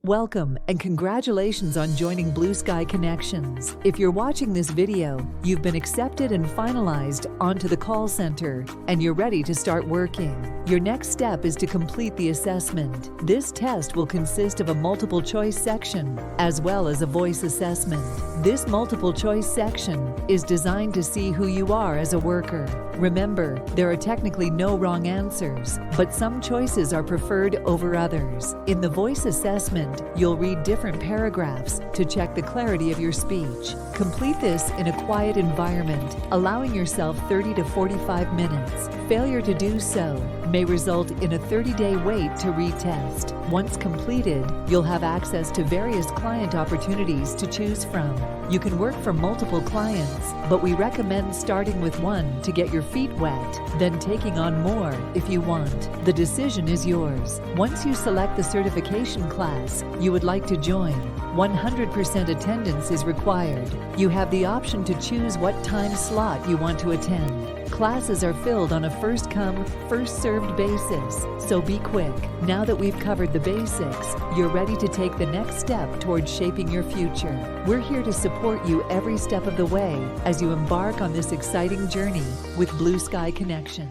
Welcome and congratulations on joining Blue Sky Connections. If you're watching this video, you've been accepted and finalized onto the call center and you're ready to start working. Your next step is to complete the assessment. This test will consist of a multiple choice section as well as a voice assessment. This multiple choice section is designed to see who you are as a worker. Remember, there are technically no wrong answers, but some choices are preferred over others. In the voice assessment, you'll read different paragraphs to check the clarity of your speech. Complete this in a quiet environment, allowing yourself 30 to 45 minutes. Failure to do so may result in a 30-day wait to retest. Once completed, you'll have access to various client opportunities to choose from. You can work for multiple clients, but we recommend starting with one to get your feet wet, then taking on more if you want. The decision is yours. Once you select the certification class you would like to join, 100% attendance is required. You have the option to choose what time slot you want to attend. Classes are filled on a first-come, first-served basis, so be quick. Now that we've covered the basics, you're ready to take the next step towards shaping your future. We're here to support you every step of the way as you embark on this exciting journey with Blue Sky Connection.